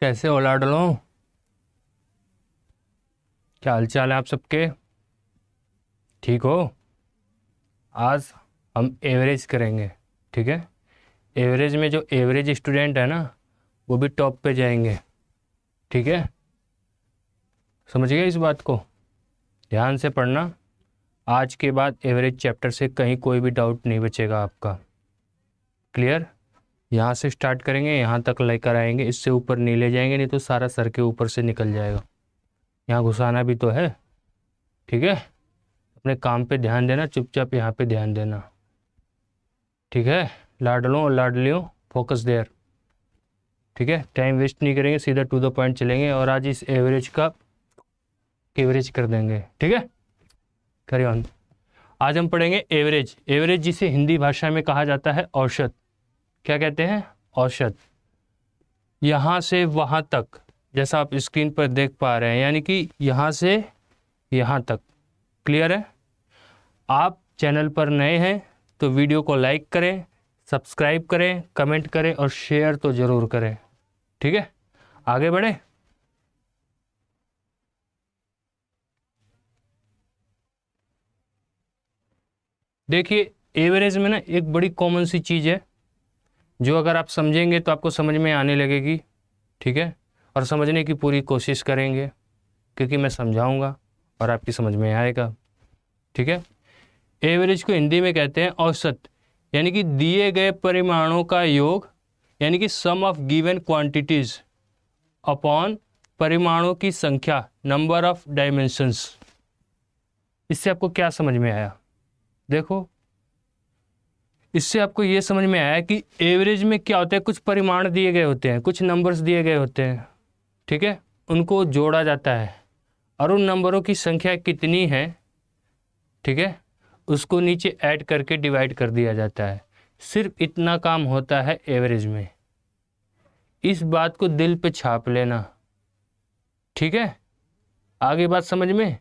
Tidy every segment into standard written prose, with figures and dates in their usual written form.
कैसे हो लाडलो? क्या हाल चाल है आप सबके? ठीक हो? आज हम एवरेज करेंगे। ठीक है। एवरेज में जो एवरेज स्टूडेंट है ना, वो भी टॉप पे जाएंगे। ठीक है, समझ गए इस बात को? ध्यान से पढ़ना। आज के बाद एवरेज चैप्टर से कहीं कोई भी डाउट नहीं बचेगा आपका। क्लियर? यहाँ से स्टार्ट करेंगे, यहाँ तक लेकर आएंगे, इससे ऊपर नहीं ले जाएंगे, नहीं तो सारा सर के ऊपर से निकल जाएगा। यहाँ घुसाना भी तो है। ठीक है, अपने काम पे ध्यान देना, चुपचाप यहाँ पे ध्यान देना। ठीक है लाडलों और लाडलियों, फोकस देयर। ठीक है, टाइम वेस्ट नहीं करेंगे, सीधा टू द पॉइंट चलेंगे और आज इस एवरेज का एवरेज कर देंगे। ठीक है, करिए ऑन। आज हम पढ़ेंगे एवरेज। एवरेज जिसे हिंदी भाषा में कहा जाता है औसत। क्या कहते हैं? औसत। यहाँ से वहाँ तक, जैसा आप स्क्रीन पर देख पा रहे हैं, यानी कि यहाँ से यहाँ तक। क्लियर है? आप चैनल पर नए हैं तो वीडियो को लाइक करें, सब्सक्राइब करें, कमेंट करें और शेयर तो ज़रूर करें। ठीक है, आगे बढ़े। देखिए, एवरेज में ना एक बड़ी कॉमन सी चीज़ है जो अगर आप समझेंगे तो आपको समझ में आने लगेगी। ठीक है, और समझने की पूरी कोशिश करेंगे क्योंकि मैं समझाऊंगा और आपकी समझ में आएगा। ठीक है, एवरेज को हिंदी में कहते हैं औसत, यानी कि दिए गए परिमाणों का योग, यानी कि सम ऑफ गिवन क्वांटिटीज अपॉन परिमाणों की संख्या, नंबर ऑफ डायमेंशंस। इससे आपको क्या समझ में आया? देखो, इससे आपको ये समझ में आया कि एवरेज में क्या होता है, कुछ परिमाण दिए गए होते हैं, कुछ नंबर्स दिए गए होते हैं। ठीक है, उनको जोड़ा जाता है और उन नंबरों की संख्या कितनी है, ठीक है, उसको नीचे ऐड करके डिवाइड कर दिया जाता है। सिर्फ इतना काम होता है एवरेज में। इस बात को दिल पे छाप लेना। ठीक है, आगे बात समझ में?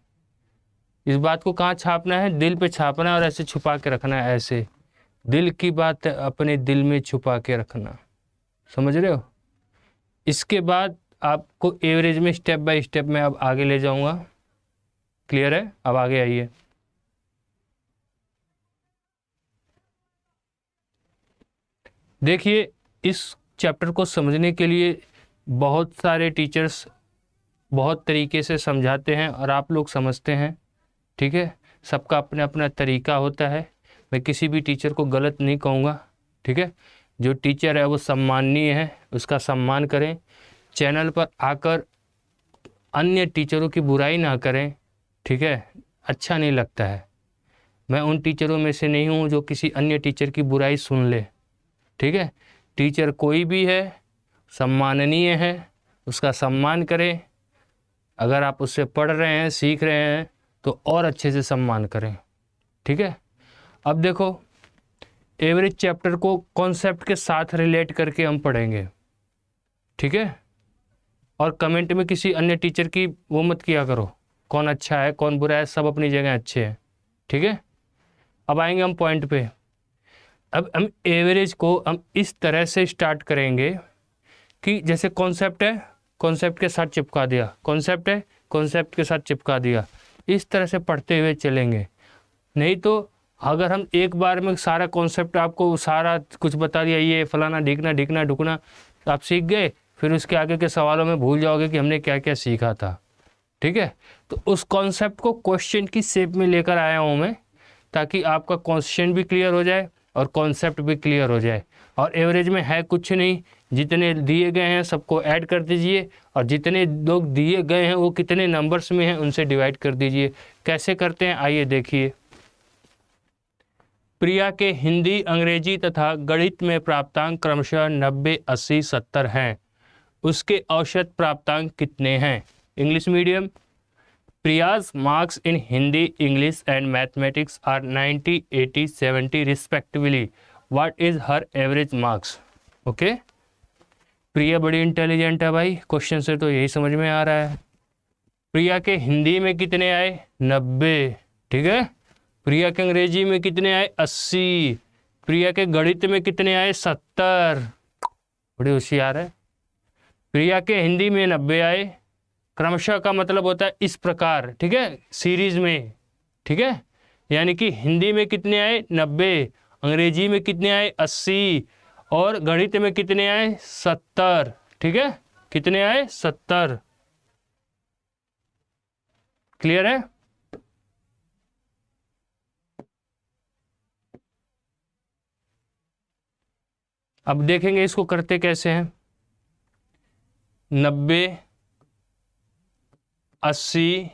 इस बात को कहाँ छापना है? दिल पे छापना है और ऐसे छुपा के रखना है। ऐसे दिल की बात अपने दिल में छुपा के रखना। समझ रहे हो? इसके बाद आपको एवरेज में स्टेप बाय स्टेप मैं अब आगे ले जाऊंगा। क्लियर है? अब आगे आइए। देखिए, इस चैप्टर को समझने के लिए बहुत सारे टीचर्स बहुत तरीके से समझाते हैं और आप लोग समझते हैं। ठीक है, सबका अपना अपना तरीका होता है। मैं किसी भी टीचर को गलत नहीं कहूँगा। ठीक है, जो टीचर है वो सम्माननीय है, उसका सम्मान करें। चैनल पर आकर अन्य टीचरों की बुराई ना करें। ठीक है, अच्छा नहीं लगता है। मैं उन टीचरों में से नहीं हूँ जो किसी अन्य टीचर की बुराई सुन ले। ठीक है, टीचर कोई भी है, सम्माननीय है, उसका सम्मान करें। अगर आप उससे पढ़ रहे हैं, सीख रहे हैं तो और अच्छे से सम्मान करें। ठीक है, अब देखो, एवरेज चैप्टर को कॉन्सेप्ट के साथ रिलेट करके हम पढ़ेंगे। ठीक है, और कमेंट में किसी अन्य टीचर की वो मत किया करो, कौन अच्छा है कौन बुरा है, सब अपनी जगह अच्छे हैं। ठीक है, अब आएंगे हम पॉइंट पे। अब हम एवरेज को हम इस तरह से स्टार्ट करेंगे कि जैसे कॉन्सेप्ट है, कॉन्सेप्ट के साथ चिपका दिया, कॉन्सेप्ट है, कॉन्सेप्ट के साथ चिपका दिया। इस तरह से पढ़ते हुए चलेंगे। नहीं तो अगर हम एक बार में सारा कॉन्सेप्ट आपको सारा कुछ बता दिया, ये फलाना ढीकना ढीकना ढुकना, आप सीख गए, फिर उसके आगे के सवालों में भूल जाओगे कि हमने क्या क्या सीखा था। ठीक है, तो उस कॉन्सेप्ट को क्वेश्चन की शेप में लेकर आया हूँ मैं, ताकि आपका क्वेश्चन भी क्लियर हो जाए और कॉन्सेप्ट भी क्लियर हो जाए। और एवरेज में है कुछ नहीं, जितने दिए गए हैं सबको ऐड कर दीजिए और जितने लोग दिए गए हैं वो कितने नंबर्स में हैं उनसे डिवाइड कर दीजिए। कैसे करते हैं आइए देखिए। प्रिया के हिंदी, अंग्रेजी तथा गणित में प्राप्तांक क्रमशः 90, 80, 70 हैं। उसके औसत प्राप्तांक कितने हैं? English medium. Priya's marks in Hindi, English and mathematics are 90, 80, 70 respectively. What is her average marks? Okay, Priya बड़ी इंटेलिजेंट है भाई, क्वेश्चन से तो यही समझ में आ रहा है। प्रिया के हिंदी में कितने आए? 90। ठीक है, प्रिया के अंग्रेजी में कितने आए? 80। प्रिया के गणित में कितने आए? 70। बड़ी होशियार है। प्रिया के हिंदी में 90 आए। क्रमशः का मतलब होता है इस प्रकार, ठीक है, सीरीज में, ठीक है। यानी कि हिंदी में कितने आए 90, अंग्रेजी में कितने आए 80 और गणित में कितने आए 70, ठीक है, कितने आए 70। क्लियर है? अब देखेंगे इसको करते कैसे हैं। 90, 80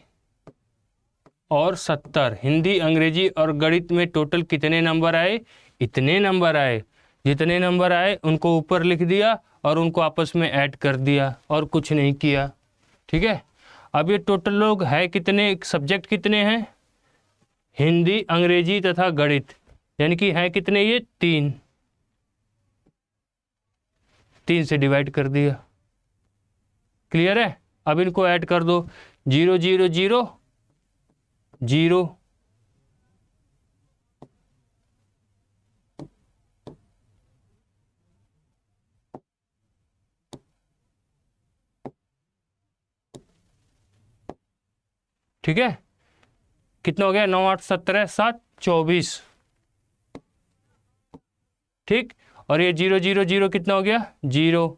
और 70, हिंदी अंग्रेजी और गणित में टोटल कितने नंबर आए? इतने नंबर आए। जितने नंबर आए उनको ऊपर लिख दिया और उनको आपस में ऐड कर दिया और कुछ नहीं किया, ठीक है। अब ये टोटल लोग है कितने, सब्जेक्ट कितने हैं? हिंदी, अंग्रेजी तथा गणित, यानी कि है कितने ये 3, 3 से डिवाइड कर दिया। क्लियर है? अब इनको ऐड कर दो, 0 0 0 0, ठीक है। कितना हो गया? 9 8 17 7 24, ठीक। और ये 0 0 0 कितना हो गया? 0,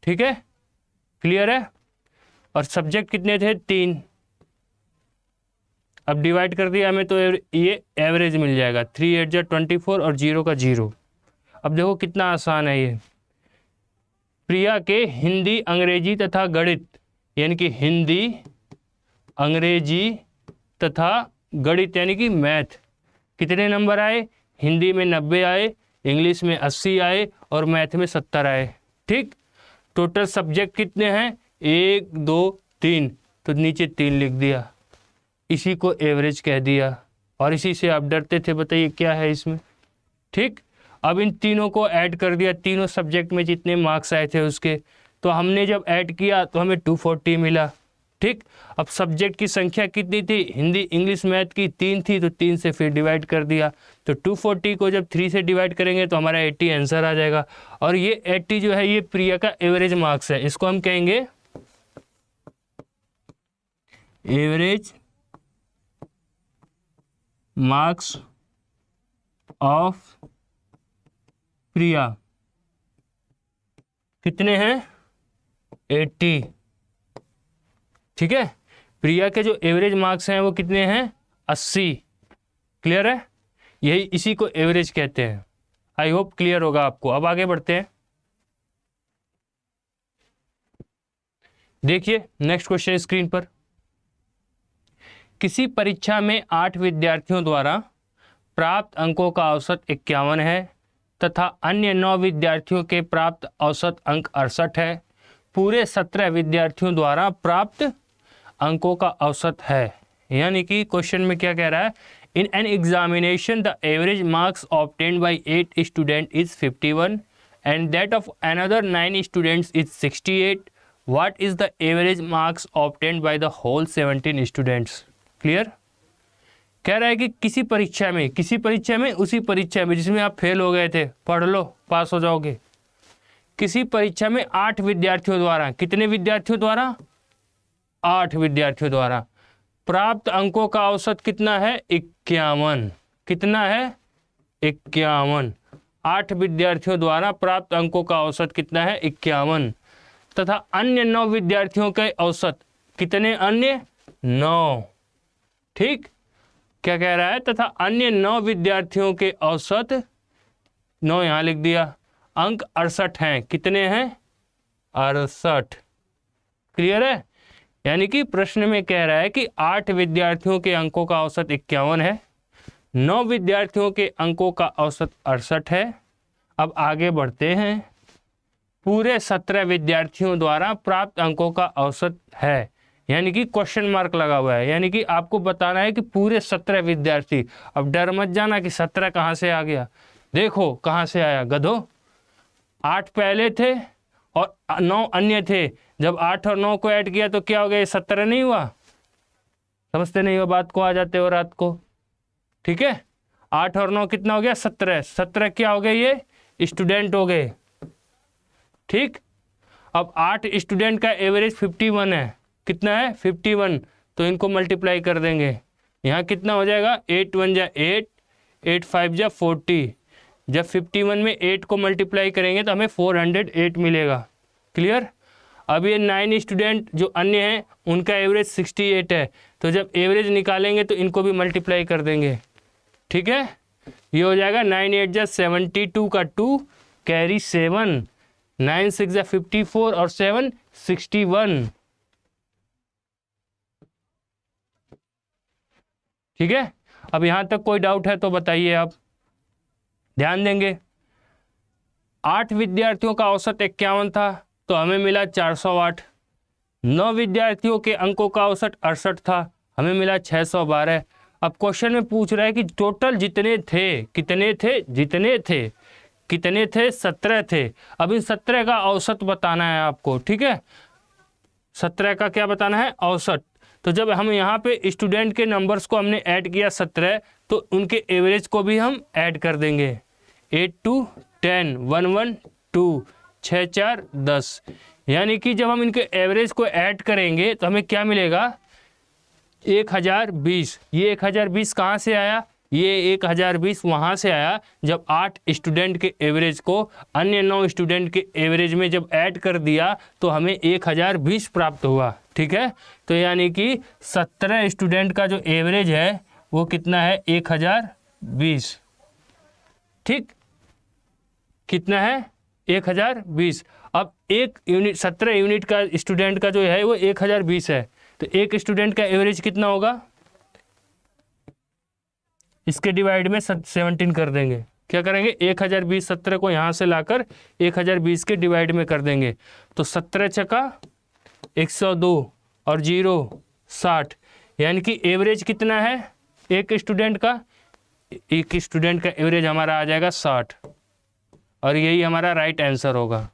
ठीक है। क्लियर है? और सब्जेक्ट कितने थे? 3। अब डिवाइड कर दिया हमें तो ये एवरेज मिल जाएगा, 3 8 जा 24 और 0 का 0। अब देखो कितना आसान है ये। प्रिया के हिंदी, अंग्रेजी तथा गणित, यानी कि हिंदी, अंग्रेजी तथा गणित यानी कि मैथ, कितने नंबर आए? हिंदी में 90 आए, इंग्लिश में 80 आए और मैथ में 70 आए, ठीक। टोटल सब्जेक्ट कितने हैं? 1 2 3, तो नीचे 3 लिख दिया, इसी को एवरेज कह दिया। और इसी से आप डरते थे, बताइए क्या है इसमें, ठीक। अब इन तीनों को ऐड कर दिया, तीनों सब्जेक्ट में जितने मार्क्स आए थे उसके, तो हमने जब ऐड किया तो हमें 240 मिला, ठीक। अब सब्जेक्ट की संख्या कितनी थी? हिंदी, इंग्लिश, मैथ की 3 थी, तो 3 से फिर डिवाइड कर दिया, तो 240 को जब 3 से डिवाइड करेंगे तो हमारा 80 आंसर आ जाएगा। और ये 80 जो है ये प्रिया का एवरेज मार्क्स है, इसको हम कहेंगे एवरेज मार्क्स ऑफ प्रिया। कितने हैं? 80, ठीक है। प्रिया के जो एवरेज मार्क्स हैं वो कितने हैं? 80। क्लियर है? यही इसी को एवरेज कहते हैं। आई होप क्लियर होगा आपको। अब आगे बढ़ते हैं, देखिए नेक्स्ट क्वेश्चन स्क्रीन पर। किसी परीक्षा में 8 विद्यार्थियों द्वारा प्राप्त अंकों का औसत 51 है तथा अन्य 9 विद्यार्थियों के प्राप्त औसत अंक 68 है। पूरे 17 विद्यार्थियों द्वारा प्राप्त अंकों का औसत है। यानी कि क्वेश्चन में क्या कह रहा है? In an examination the average marks obtained by 8 student is 51 and that of another 9 students is 68। What is the average marks obtained by the whole 17 students? Clear? कह रहा है कि किसी परीक्षा में उसी परीक्षा में जिसमें आप फेल हो गए थे, पढ़ लो पास हो जाओगे। किसी परीक्षा में 8 विद्यार्थियों द्वारा, कितने विद्यार्थियों द्वारा? 8 विद्यार्थियों द्वारा प्राप्त अंकों का औसत कितना है? 51। कितना है? 51। 8 विद्यार्थियों द्वारा प्राप्त अंकों का औसत कितना है? 51। तथा अन्य 9 विद्यार्थियों के औसत कितने? अन्य 9, ठीक। क्या कह रहा है? तथा अन्य 9 विद्यार्थियों के औसत, 9 यहां लिख दिया, अंक 68 हैं। कितने हैं? 68। क्लियर है? यानी कि प्रश्न में कह रहा है कि 8 विद्यार्थियों के अंकों का औसत 51 है, 9 विद्यार्थियों के अंकों का औसत 68 है। अब आगे बढ़ते हैं। पूरे 17 विद्यार्थियों द्वारा प्राप्त अंकों का औसत है, यानी कि क्वेश्चन मार्क लगा हुआ है, यानी कि आपको बताना है कि पूरे 17 विद्यार्थी। अब डर मत जाना कि 17 कहाँ से आ गया, देखो कहाँ से आया गधो। 8 पहले थे और 9 अन्य थे, जब 8 और 9 को ऐड किया तो क्या हो गया? 17 नहीं हुआ? समझते नहीं हो बात को, आ जाते हो रात को, ठीक है। 8 और 9 कितना हो गया? 17। 17 क्या हो गए? ये स्टूडेंट हो गए, ठीक। अब 8 स्टूडेंट का एवरेज 51 है, कितना है 51, तो इनको मल्टीप्लाई कर देंगे। यहाँ कितना हो जाएगा 8 1 जा 8, 8 5 जा 40। जब 51 में 8 को मल्टीप्लाई करेंगे तो हमें 408 मिलेगा। क्लियर। अब ये 9 स्टूडेंट जो अन्य हैं उनका एवरेज 68 है, तो जब एवरेज निकालेंगे तो इनको भी मल्टीप्लाई कर देंगे। ठीक है, ये हो जाएगा 9 8 जा 72 का 2 कैरी 7, 9 6 जा 54 और 7 61। ठीक है, अब यहाँ तक कोई डाउट है तो बताइए आप। ध्यान देंगे, 8 विद्यार्थियों का औसत 51 था तो हमें मिला 408। 9 विद्यार्थियों के अंकों का औसत 68 था, हमें मिला 612। अब क्वेश्चन में पूछ रहा है कि टोटल जितने थे, कितने थे, जितने थे कितने थे, 17 थे। अब इन 17 का औसत बताना है आपको। ठीक है, 17 का क्या बताना है, औसत। तो जब हम यहाँ पे स्टूडेंट के नंबर्स को हमने ऐड किया 17, तो उनके एवरेज को भी हम ऐड कर देंगे। 8 2 10 1 1 2 6 4 10, यानी कि जब हम इनके एवरेज को ऐड करेंगे तो हमें क्या मिलेगा 1020। ये 1020 कहाँ से आया, ये 1020 वहाँ से आया जब 8 स्टूडेंट के एवरेज को अन्य 9 स्टूडेंट के एवरेज में जब ऐड कर दिया तो हमें 1020 प्राप्त हुआ। ठीक है, तो यानी कि 17 स्टूडेंट का जो एवरेज है वो कितना है 1020। ठीक, कितना है 1020। अब एक यूनिट 17 यूनिट का स्टूडेंट का जो है वो 1020 है, तो एक स्टूडेंट का एवरेज कितना होगा, इसके डिवाइड में 17 कर देंगे। क्या करेंगे 1020, 17 को यहाँ से लाकर 1020 के डिवाइड में कर देंगे, तो 17 छक्का 102 और 0 60, यानी कि एवरेज कितना है एक स्टूडेंट का, एक स्टूडेंट का एवरेज हमारा आ जाएगा 60, और यही हमारा राइट आंसर होगा।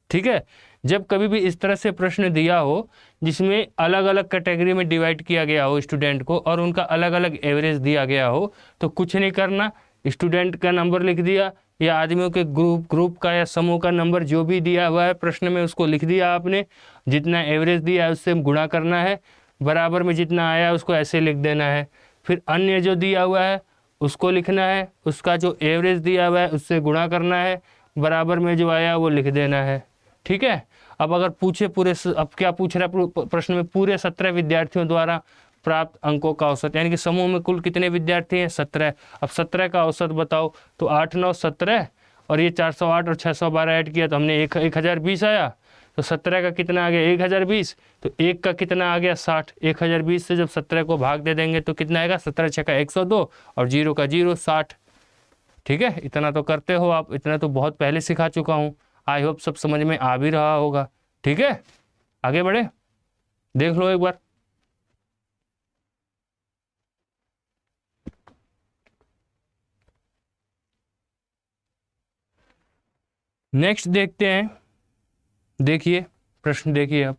ठीक है, जब कभी भी इस तरह से प्रश्न दिया हो जिसमें अलग अलग कैटेगरी में डिवाइड किया गया हो स्टूडेंट को और उनका अलग अलग एवरेज दिया गया हो, तो कुछ नहीं करना, स्टूडेंट का नंबर लिख दिया या आदमियों के ग्रुप का या समूह का नंबर जो भी दिया हुआ है प्रश्न में उसको लिख दिया आपने, जितना एवरेज दिया है उससे गुणा करना है, बराबर में जितना आया उसको ऐसे लिख देना है। फिर अन्य जो दिया हुआ है उसको लिखना है, उसका जो एवरेज दिया हुआ है उससे गुणा करना है, बराबर में जो आया वो लिख देना है। ठीक है, अब अगर पूछे पूरे, अब क्या पूछ रहा है प्रश्न में, पूरे 17 विद्यार्थियों द्वारा प्राप्त अंकों का औसत, यानी कि समूह में कुल कितने विद्यार्थी हैं 17। अब 17 का औसत बताओ, तो 8 9 17 और ये 408 और 612 ऐड किया तो हमने 1020 आया, तो 17 का कितना आ गया 1020, तो 1 का कितना आ गया 60। 1020 से जब 17 को भाग दे देंगे तो कितना आएगा 17 छक्का 102 और 0 का 0 60। ठीक है, इतना तो करते हो आप, इतना तो बहुत पहले सिखा चुका हूँ, आई होप सब समझ में आ भी रहा होगा। ठीक है, आगे बढ़े, देख लो एक बार। नेक्स्ट देखते हैं, देखिए प्रश्न देखिए अब,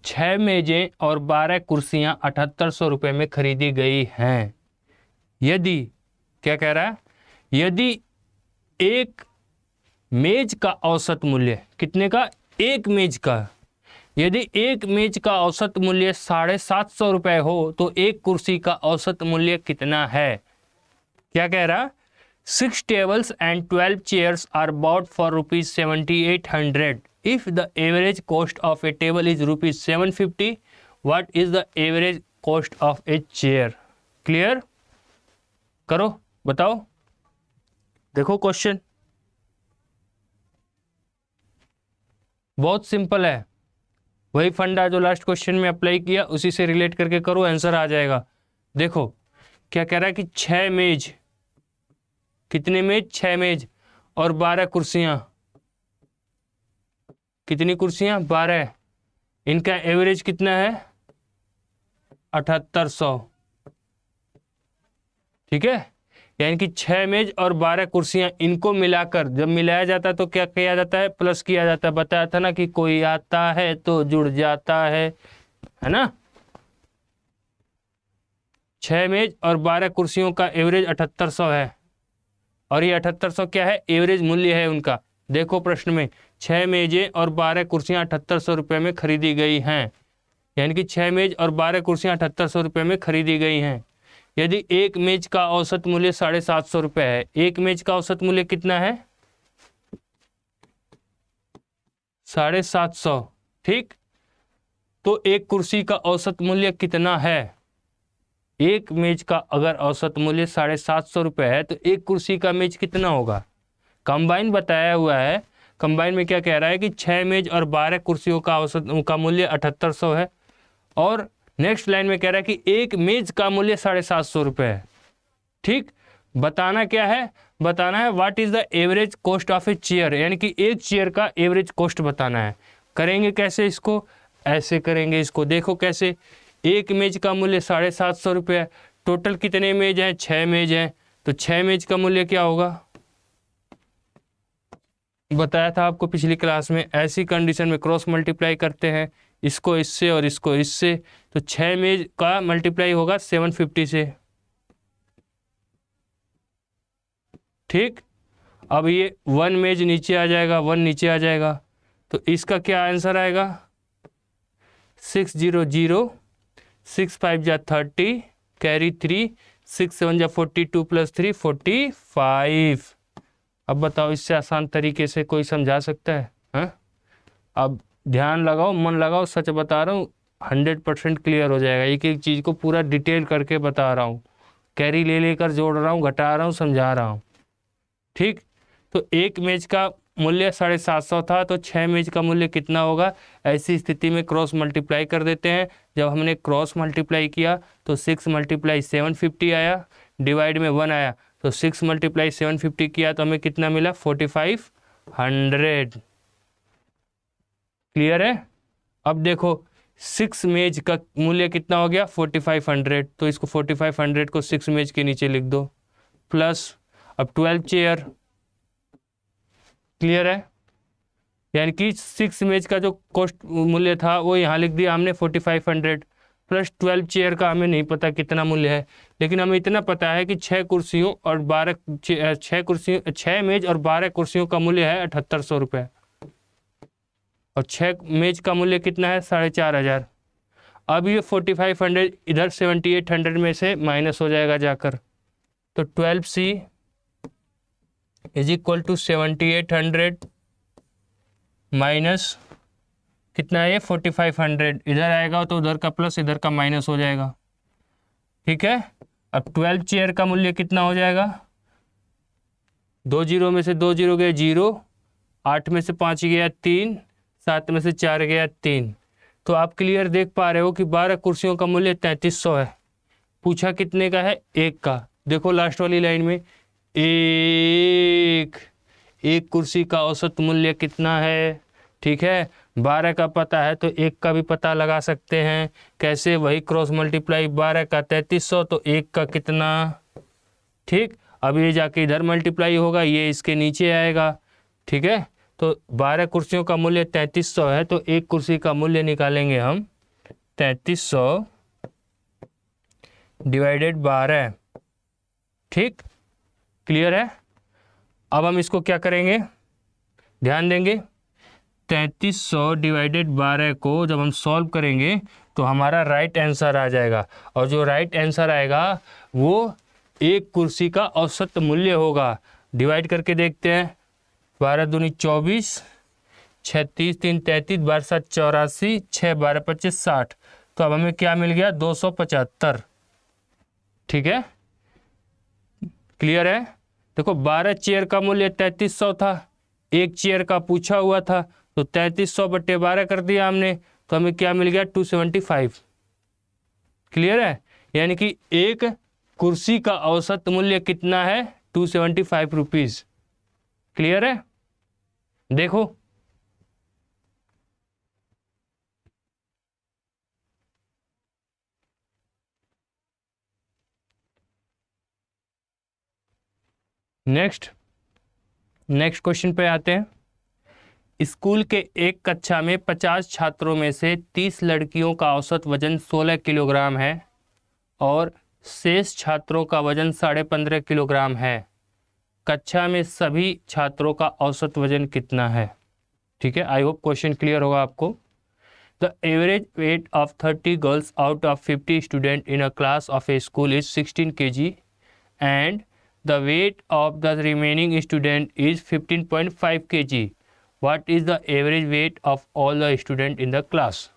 छह मेजें और 12 कुर्सियां 7800 रुपये में खरीदी गई हैं। यदि, क्या कह रहा है, यदि एक मेज का औसत मूल्य, कितने का, एक मेज का, यदि एक मेज का औसत मूल्य 750 रुपये हो तो एक कुर्सी का औसत मूल्य कितना है। क्या कह रहा, 6 tables and 12 chairs are bought for rupees 7800. If the average cost of a table is rupees 750, what is the average cost of a chair? Clear? करो, बताओ, देखो क्वेश्चन बहुत सिंपल है, वही फंडा जो लास्ट क्वेश्चन में अप्लाई किया उसी से रिलेट करके करो, आंसर आ जाएगा। देखो क्या कह रहा है कि 6 मेज, कितने मेज, 6 मेज और 12 कुर्सियां, कितनी कुर्सियां 12, इनका एवरेज कितना है 7800। ठीक है, यानी कि 6 मेज और 12 कुर्सियां, इनको मिलाकर जब मिलाया जाता है तो क्या किया जाता है, प्लस किया जाता है। बताया था ना कि कोई आता है तो जुड़ जाता है ना। 6 मेज और 12 कुर्सियों का एवरेज 7800 है, और ये 7800 क्या है, एवरेज मूल्य है उनका। देखो प्रश्न में 6 मेजें और 12 कुर्सियाँ 7800 रुपये में खरीदी गई हैं, यानी कि 6 मेज और 12 कुर्सियाँ 7800 रुपये में खरीदी गई हैं। यदि एक मेज का औसत मूल्य 750 रुपये है, एक मेज का औसत मूल्य कितना है, 750, ठीक। तो एक कुर्सी का औसत मूल्य कितना है, एक मेज का अगर औसत मूल्य 750 रुपये है तो एक कुर्सी का मेज कितना होगा। कंबाइन बताया हुआ है, कंबाइन में क्या कह रहा है कि 6 मेज और 12 कुर्सियों का औसत का मूल्य 7800 है, और नेक्स्ट लाइन में कह रहा है कि एक मेज का मूल्य 750 रुपये है, ठीक। बताना क्या है, बताना है what is the average cost of a chair, यानी कि एक चेयर का एवरेज कॉस्ट बताना है। करेंगे कैसे इसको, ऐसे करेंगे इसको, देखो कैसे, एक मेज का मूल्य 750 रुपये है, टोटल कितने मेज हैं, 6 मेज हैं, तो 6 मेज का मूल्य क्या होगा, बताया था आपको पिछली क्लास में। ऐसी कंडीशन में क्रॉस मल्टीप्लाई करते हैं, इसको इससे और इसको इससे, तो 6 मेज का मल्टीप्लाई होगा 750 से, ठीक। अब ये 1 मेज नीचे आ जाएगा, 1 नीचे आ जाएगा, तो इसका क्या आंसर आएगा, 600, 6 5 जा 30, कैरी 3, 6 7 जा 42 प्लस 3 45। अब बताओ इससे आसान तरीके से कोई समझा सकता है, हाँ? अब ध्यान लगाओ, मन लगाओ, सच बता रहा हूँ 100% क्लियर हो जाएगा। एक एक चीज़ को पूरा डिटेल करके बता रहा हूँ, कैरी ले लेकर जोड़ रहा हूँ, घटा रहा हूँ, समझा रहा हूँ, ठीक। तो एक मेज का मूल्य 750 था, तो 6 मेज का मूल्य कितना होगा। ऐसी स्थिति में क्रॉस मल्टीप्लाई कर देते हैं। जब हमने क्रॉस मल्टीप्लाई किया तो 6 × 750 आया, डिवाइड में 1 आया, तो 6 × 750 किया तो हमें कितना मिला, 4500। क्लियर है। अब देखो 6 मेज का मूल्य कितना हो गया, 4500, तो इसको 4500 को 6 मेज के नीचे लिख दो, प्लस अब 12 चेयर। क्लियर है, यानी कि 6 मेज का जो कॉस्ट मूल्य था वो यहाँ लिख दिया हमने 4500, प्लस 12 चेयर का हमें नहीं पता कितना मूल्य है, लेकिन हमें इतना पता है कि 6 कुर्सियों और 6 मेज और 12 कुर्सियों का मूल्य है 7800 रुपये, और 6 मेज का मूल्य कितना है, 4500। अब ये 4500 इधर 7800 में से माइनस हो जाएगा जाकर, तो 12C = 7800 माइनस कितना है, 4500, इधर आएगा तो उधर का प्लस इधर का माइनस हो जाएगा, ठीक है। अब 12 चेयर का मूल्य कितना हो जाएगा, 2 जीरो में से 2 जीरो गए 0, 8 में से 5 गया 3, 7 में से 4 गया 3। तो आप क्लियर देख पा रहे हो कि 12 कुर्सियों का मूल्य 3300 है। पूछा कितने का है, एक का। देखो लास्ट वाली लाइन में एक कुर्सी का औसत मूल्य कितना है, ठीक है। 12 का पता है तो एक का भी पता लगा सकते हैं। कैसे, वही क्रॉस मल्टीप्लाई, 12 का 3300 तो एक का कितना, ठीक। अब ये जाके इधर मल्टीप्लाई होगा, ये इसके नीचे आएगा, ठीक है। तो 12 कुर्सियों का मूल्य 3300 है, तो एक कुर्सी का मूल्य निकालेंगे हम 3300 डिवाइडेड 12, ठीक। क्लियर है। अब हम इसको क्या करेंगे, ध्यान देंगे, 3300 डिवाइडेड 12 को जब हम सॉल्व करेंगे तो हमारा राइट आंसर आ जाएगा, और जो राइट आंसर आएगा वो एक कुर्सी का औसत मूल्य होगा। डिवाइड करके देखते हैं, 12 दूनी 24, 6 30 3 33, 12 7 84, 6 12 25 60। तो अब हमें क्या मिल गया, 275, ठीक है। क्लियर है। देखो 12 चेयर का मूल्य 3300 था, एक चेयर का पूछा हुआ था, तो 3300 बटे 12 कर दिया हमने, तो हमें क्या मिल गया, 275। क्लियर है, यानी कि एक कुर्सी का औसत मूल्य कितना है, 275 रुपीज़। क्लियर है। देखो नेक्स्ट क्वेश्चन पे आते हैं। स्कूल के एक कक्षा में 50 छात्रों में से 30 लड़कियों का औसत वजन 16 किलोग्राम है और शेष छात्रों का वजन 15.5 किलोग्राम है। कक्षा में सभी छात्रों का औसत वजन कितना है। ठीक है, आई होप क्वेश्चन क्लियर होगा आपको। The average weight of 30 girls out of 50 student in a class of A school is 16 kg and the weight of the remaining student is 15.5 kg। What is the average weight of all the student in the class.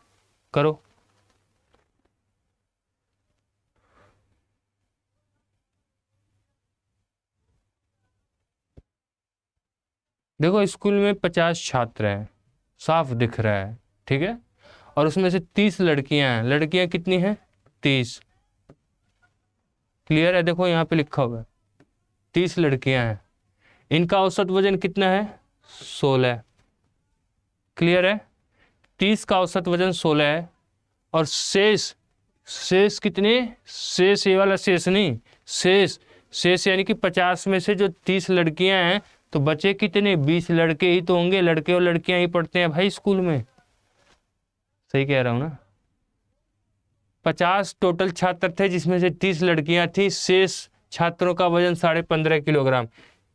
करो। देखो school में 50 छात्र हैं, साफ दिख रहा है, ठीक है, और उसमें से 30 लड़कियां हैं। लड़कियां कितनी हैं? 30। क्लियर है? देखो यहाँ पे लिखा हुआ है 30 लड़कियां हैं। इनका औसत वजन कितना है? 16। क्लियर है? 30 का औसत वजन 16 है और शेष कितने? शेष ये वाला शेष नहीं, शेष यानी कि 50 में से जो 30 लड़कियां हैं तो बचे कितने? 20 लड़के ही तो होंगे। लड़के और लड़कियां ही पढ़ते हैं भाई स्कूल में। सही कह रहा हूं ना? 50 टोटल छात्र थे जिसमें से 30 लड़कियां थी। शेष छात्रों का वजन 15.5 किलोग्राम,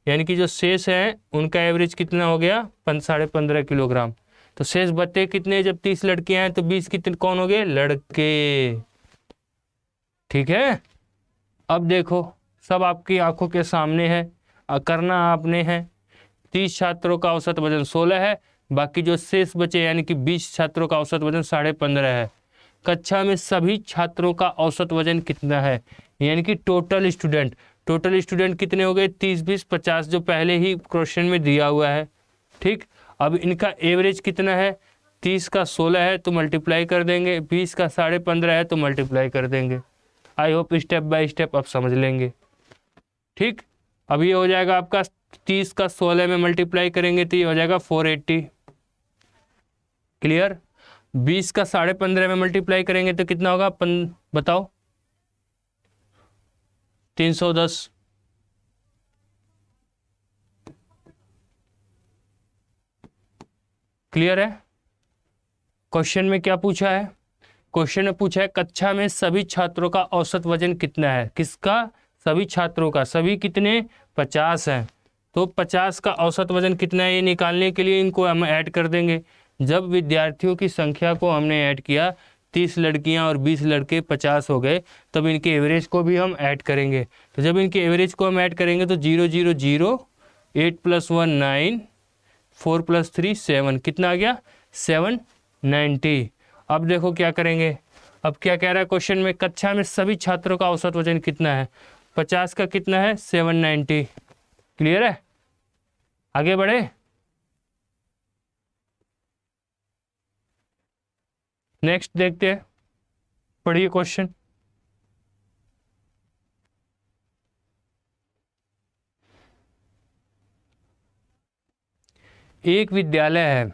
यानी कि जो शेष है उनका एवरेज कितना हो गया? 15.5 किलोग्राम। तो शेष बचे कितने? जब 30 लड़कियां हैं तो 20 कितने कौन हो गए? लड़के। ठीक है, अब देखो सब आपकी आंखों के सामने है, करना आपने है। 30 छात्रों का औसत वजन 16 है, बाकी जो शेष बचे यानी कि 20 छात्रों का औसत वजन 15.5 है। कक्षा में सभी छात्रों का औसत वजन कितना है? यानी कि टोटल स्टूडेंट कितने हो गए? 30 20 50, जो पहले ही क्वेश्चन में दिया हुआ है। ठीक, अब इनका एवरेज कितना है? 30 का 16 है तो मल्टीप्लाई कर देंगे, 20 का 15.5 है तो मल्टीप्लाई कर देंगे। I hope step by step आप समझ लेंगे। ठीक, अब ये हो जाएगा आपका 30 का 16 में मल्टीप्लाई करेंगे तो ये हो जाएगा 480। क्लियर? 20 का 15.5 में मल्टीप्लाई करेंगे तो कितना होगा? बताओ। 310। क्लियर है? क्वेश्चन में क्या पूछा है? क्वेश्चन में पूछा है कक्षा में सभी छात्रों का औसत वजन कितना है। किसका? सभी छात्रों का। सभी कितने? 50 हैं। तो 50 का औसत वजन कितना है ये निकालने के लिए इनको हम ऐड कर देंगे। जब विद्यार्थियों की संख्या को हमने ऐड किया, 30 लड़कियां और 20 लड़के 50 हो गए, तब इनके एवरेज को भी हम ऐड करेंगे। तो जब इनके एवरेज को हम ऐड करेंगे तो 0 0 0, 8 + 1 9, 4 + 3 7, कितना आ गया? 790। अब देखो क्या करेंगे। अब क्या कह रहा है क्वेश्चन में? कक्षा में सभी छात्रों का औसत वजन कितना है? 50 का कितना है? 790। क्लियर है? आगे बढ़े। नेक्स्ट देखते हैं, पढ़िए क्वेश्चन। एक विद्यालय है,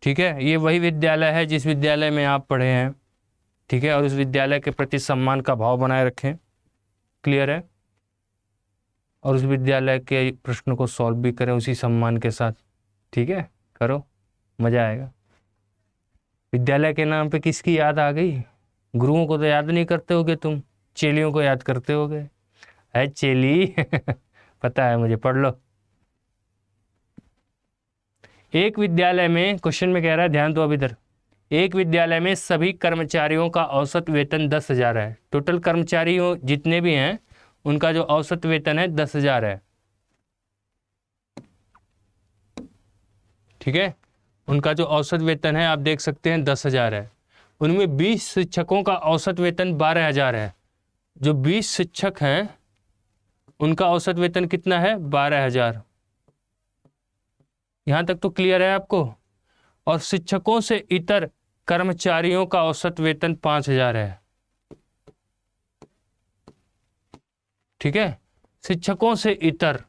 ठीक है, ये वही विद्यालय है जिस विद्यालय में आप पढ़े हैं, ठीक है, और उस विद्यालय के प्रति सम्मान का भाव बनाए रखें। क्लियर है? और उस विद्यालय के प्रश्नों को सॉल्व भी करें उसी सम्मान के साथ। ठीक है, करो, मज़ा आएगा। विद्यालय के नाम पे किसकी याद आ गई? गुरुओं को तो याद नहीं करते होगे तुम, चेलियों को याद करते होगे। है चेली पता है मुझे, पढ़ लो। एक विद्यालय में, क्वेश्चन में कह रहा है, ध्यान दो अब इधर। एक विद्यालय में सभी कर्मचारियों का औसत वेतन 10,000 है। टोटल कर्मचारियों जितने भी हैं उनका जो औसत वेतन है 10,000 है। ठीक है, उनका जो औसत वेतन है आप देख सकते हैं 10,000 है। उनमें 20 शिक्षकों का औसत वेतन 12,000 है। जो 20 शिक्षक हैं उनका औसत वेतन कितना है? 12,000। यहाँ तक तो क्लियर है आपको? और शिक्षकों से इतर कर्मचारियों का औसत वेतन 5,000 है। ठीक है, शिक्षकों से इतर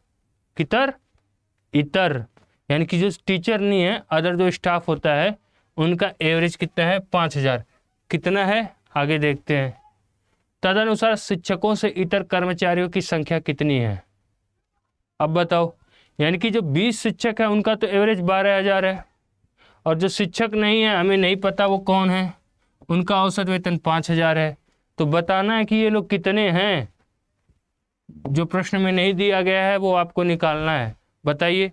यानी कि जो टीचर नहीं है, अदर जो स्टाफ होता है, उनका एवरेज कितना है? 5,000। कितना है आगे देखते हैं। तदनुसार शिक्षकों से इतर कर्मचारियों की संख्या कितनी है? अब बताओ। यानी कि जो 20 शिक्षक है उनका तो एवरेज 12,000 है, और जो शिक्षक नहीं है, हमें नहीं पता वो कौन है, उनका औसत वेतन 5,000 है। तो बताना है कि ये लोग कितने हैं। जो प्रश्न में नहीं दिया गया है वो आपको निकालना है। बताइए।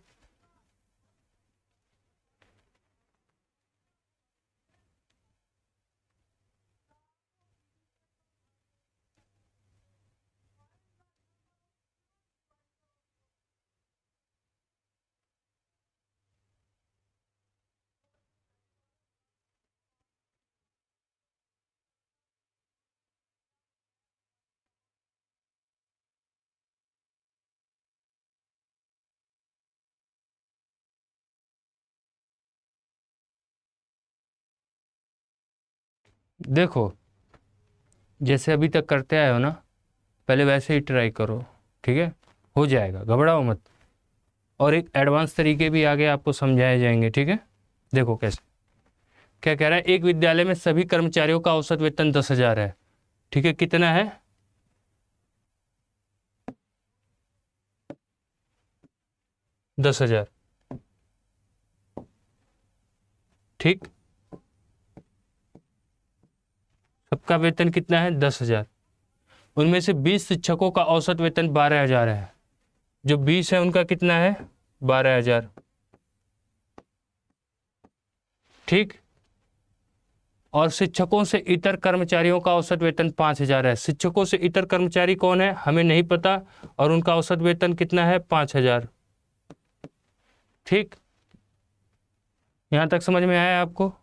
देखो, जैसे अभी तक करते आए हो ना, पहले वैसे ही ट्राई करो, ठीक है, हो जाएगा, घबराओ मत। और एक एडवांस तरीके भी आगे आपको समझाए जाएंगे, ठीक है। देखो कैसे, क्या कह रहा है, एक विद्यालय में सभी कर्मचारियों का औसत वेतन 10,000 है, ठीक है, कितना है, 10,000, ठीक। सबका वेतन कितना है, 10,000। उनमें से 20 शिक्षकों का औसत वेतन 12,000 है। जो 20 है उनका कितना है, 12,000, ठीक। और शिक्षकों से इतर कर्मचारियों का औसत वेतन 5,000 है। शिक्षकों से इतर कर्मचारी कौन है हमें नहीं पता, और उनका औसत वेतन कितना है, 5,000, ठीक। यहां तक समझ में आया आपको।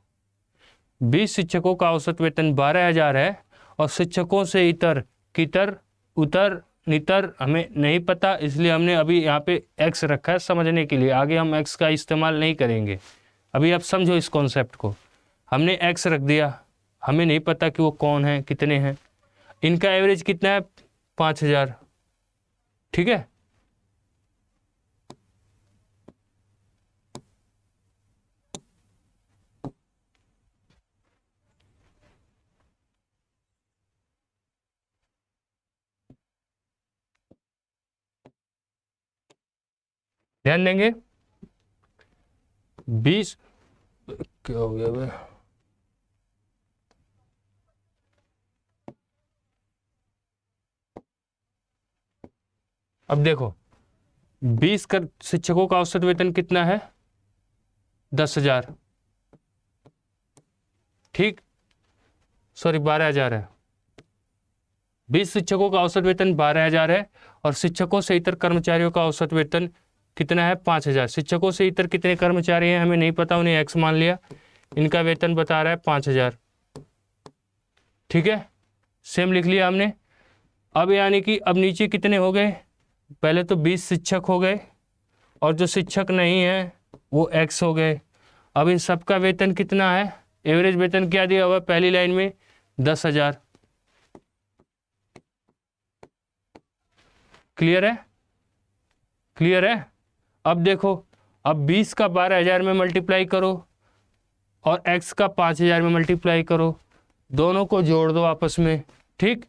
20 शिक्षकों का औसत वेतन 12,000 है, और शिक्षकों से इतर, कितर, उतर, नितर हमें नहीं पता, इसलिए हमने अभी यहाँ पे एक्स रखा है समझने के लिए। आगे हम एक्स का इस्तेमाल नहीं करेंगे। अभी आप समझो इस कॉन्सेप्ट को। हमने एक्स रख दिया, हमें नहीं पता कि वो कौन है, कितने हैं। इनका एवरेज कितना है, 5,000, ठीक है। ध्यान देंगे। 20, क्या हो गया भाई, अब देखो, 20 कर शिक्षकों का औसत वेतन कितना है, 10,000, ठीक, सॉरी 12,000 है। 20 शिक्षकों का औसत वेतन 12,000 है, और शिक्षकों से इतर कर्मचारियों का औसत वेतन कितना है, 5,000। शिक्षकों से इतर कितने कर्मचारी हैं हमें नहीं पता, उन्हें एक्स मान लिया। इनका वेतन बता रहा है 5,000, ठीक है, सेम लिख लिया हमने। अब यानी कि अब नीचे कितने हो गए, पहले तो 20 शिक्षक हो गए, और जो शिक्षक नहीं है वो एक्स हो गए। अब इन सबका वेतन कितना है, एवरेज वेतन क्या दिया हुआ है पहली लाइन में, 10,000, क्लियर है, क्लियर है। अब देखो, अब 20 का 12,000 में मल्टीप्लाई करो, और x का 5,000 में मल्टीप्लाई करो, दोनों को जोड़ दो आपस में, ठीक।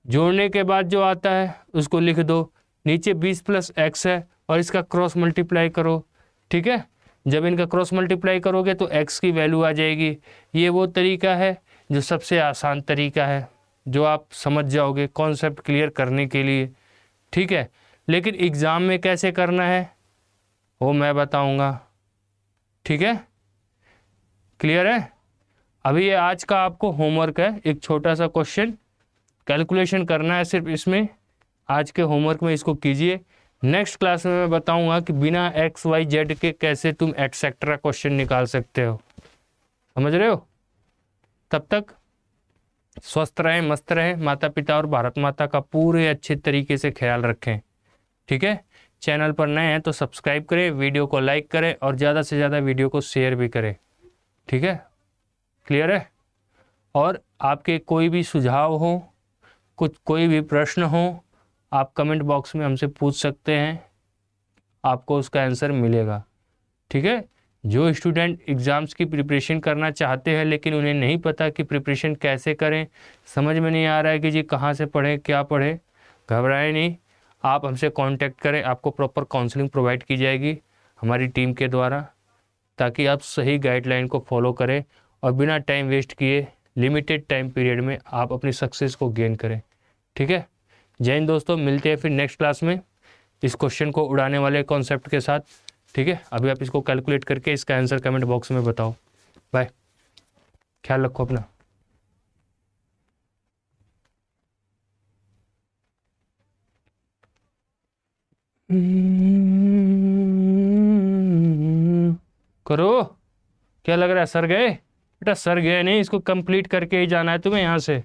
जोड़ने के बाद जो आता है उसको लिख दो, नीचे 20 प्लस x है, और इसका क्रॉस मल्टीप्लाई करो, ठीक है। जब इनका क्रॉस मल्टीप्लाई करोगे तो x की वैल्यू आ जाएगी। ये वो तरीका है जो सबसे आसान तरीका है, जो आप समझ जाओगे कॉन्सेप्ट क्लियर करने के लिए, ठीक है। लेकिन एग्ज़ाम में कैसे करना है वो मैं बताऊंगा, ठीक है, क्लियर है। अभी ये आज का आपको होमवर्क है, एक छोटा सा क्वेश्चन कैलकुलेशन करना है सिर्फ इसमें। आज के होमवर्क में इसको कीजिए। नेक्स्ट क्लास में मैं बताऊंगा कि बिना एक्स वाई जेड के कैसे तुम एटसेट्रा क्वेश्चन निकाल सकते हो, समझ रहे हो। तब तक स्वस्थ रहें, मस्त रहें, माता पिता और भारत माता का पूरे अच्छे तरीके से ख्याल रखें, ठीक है। चैनल पर नए हैं तो सब्सक्राइब करें, वीडियो को लाइक करें, और ज़्यादा से ज़्यादा वीडियो को शेयर भी करें, ठीक है, क्लियर है। और आपके कोई भी सुझाव हो, कुछ कोई भी प्रश्न हो, आप कमेंट बॉक्स में हमसे पूछ सकते हैं, आपको उसका आंसर मिलेगा, ठीक है। जो स्टूडेंट एग्ज़ाम्स की प्रिपरेशन करना चाहते हैं लेकिन उन्हें नहीं पता कि प्रिपरेशन कैसे करें, समझ में नहीं आ रहा है कि जी कहाँ से पढ़ें, क्या पढ़ें, घबराएं नहीं, आप हमसे कांटेक्ट करें, आपको प्रॉपर काउंसलिंग प्रोवाइड की जाएगी हमारी टीम के द्वारा, ताकि आप सही गाइडलाइन को फॉलो करें और बिना टाइम वेस्ट किए लिमिटेड टाइम पीरियड में आप अपनी सक्सेस को गेन करें, ठीक है। जय हिंद दोस्तों, मिलते हैं फिर नेक्स्ट क्लास में इस क्वेश्चन को उड़ाने वाले कॉन्सेप्ट के साथ। ठीक है, अभी आप इसको कैलकुलेट करके इसका आंसर कमेंट बॉक्स में बताओ। बाय, ख्याल रखो अपना। करो, क्या लग रहा है सर गए? बेटा सर गए नहीं, इसको कंप्लीट करके ही जाना है तुम्हें यहाँ से।